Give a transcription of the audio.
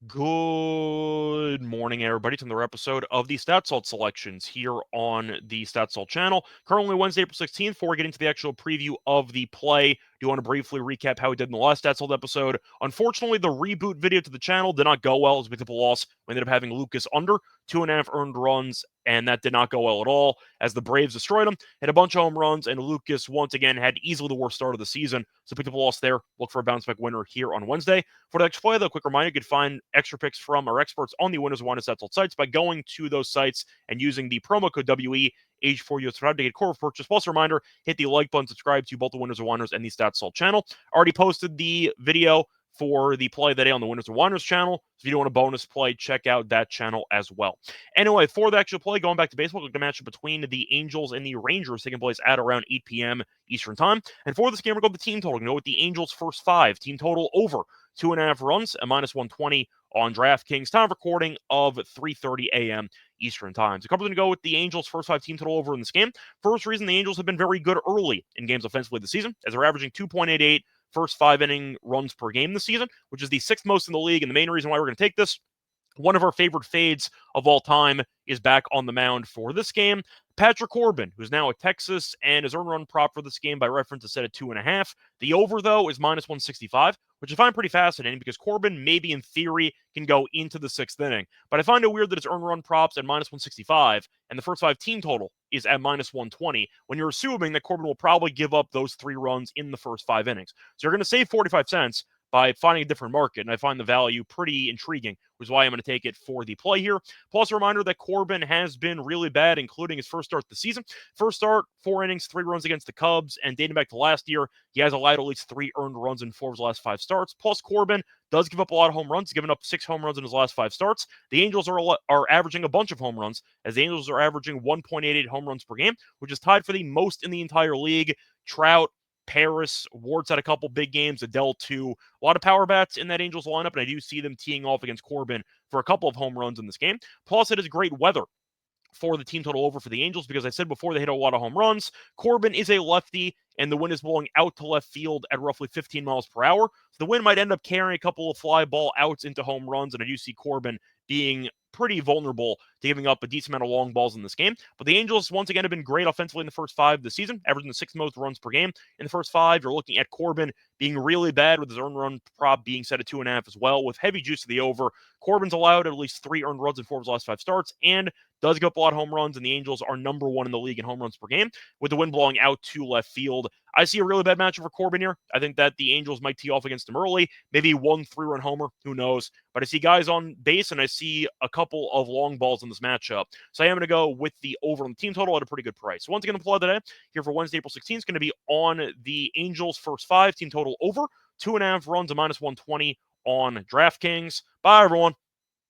Good morning, everybody, to another episode of the Statsalt selections here on the Statsalt channel. Currently Wednesday, April 16th. Before we get into the actual preview of the play, do want to briefly recap how we did in the last Statsalt episode. Unfortunately, the reboot video to the channel did not go well as we took a loss. We ended up having Lucas under 2.5 earned runs, and that did not go well at all as the Braves destroyed him, hit a bunch of home runs, and Lucas once again had easily the worst start of the season. So picked up a loss there. Look for a bounce back winner here on Wednesday. For the next play, though, quick reminder, you could find extra picks from our experts on the Winners Wine Statsalt sites by going to those sites and using the promo code WE, age 4 US to get core purchase. Plus, a reminder, hit the like button, subscribe to both the Winners of Winers and the Statsalt channel. Already posted the video for the play that day on the Winners of Winers channel. So if you don't want a bonus play, check out that channel as well. Anyway, for the actual play, going back to baseball, the matchup between the Angels and the Rangers taking place at around 8 p.m. Eastern time. And for this game, we're going to the team total. You know, with the Angels' first five, team total over 2.5 runs, a minus 120 on DraftKings. Time of recording of 3:30 a.m. Eastern time. So, a couple to go with the Angels' first five team total over in this game. First reason, the Angels have been very good early in games offensively this season, as they're averaging 2.88 first 5 inning runs per game this season, which is the sixth most in the league. And the main reason why we're going to take this, one of our favorite fades of all time, is back on the mound for this game. Patrick Corbin, who's now at Texas, and his earned run prop for this game by reference is set at 2.5. The over, though, is minus 165, which I find pretty fascinating because Corbin maybe in theory can go into the sixth inning. But I find it weird that his earned run props at minus 165 and the first five team total is at minus 120 when you're assuming that Corbin will probably give up those 3 runs in the first 5 innings. So you're going to save 45 cents by finding a different market, and I find the value pretty intriguing, which is why I'm going to take it for the play here. Plus, a reminder that Corbin has been really bad, including his first start of the season. First start, 4 innings, 3 runs against the Cubs, and dating back to last year, he has allowed at least 3 earned runs in 4 of his last 5 starts. Plus, Corbin does give up a lot of home runs, giving up 6 home runs in his last 5 starts. The Angels are averaging a bunch of home runs, as the Angels are averaging 1.88 home runs per game, which is tied for the most in the entire league. Trout, Paris, Ward's had a couple big games, Adele too. A lot of power bats in that Angels lineup, and I do see them teeing off against Corbin for a couple of home runs in this game. Plus, it is great weather for the team total over for the Angels because I said before they hit a lot of home runs. Corbin is a lefty, and the wind is blowing out to left field at roughly 15 miles per hour. So the wind might end up carrying a couple of fly ball outs into home runs, and I do see Corbin being pretty vulnerable to giving up a decent amount of long balls in this game. But the Angels, once again, have been great offensively in the first 5 of the season, averaging the 6th most runs per game in the first 5. You're looking at Corbin being really bad with his earned run prop being set at 2.5 as well, with heavy juice to the over. Corbin's allowed at least 3 earned runs in 4 of his last 5 starts, and does give up a lot of home runs, and the Angels are number 1 in the league in home runs per game, with the wind blowing out to left field. I see a really bad matchup for Corbin here. I think that the Angels might tee off against him early, maybe 1 3-run homer, who knows. But I see guys on base, and I see a couple of long balls in this matchup. So I am going to go with the over on the team total at a pretty good price. So once again, the play today here for Wednesday, April 16th is going to be on the Angels' first 5, team total over 2.5 runs, a minus 120 on DraftKings. Bye, everyone.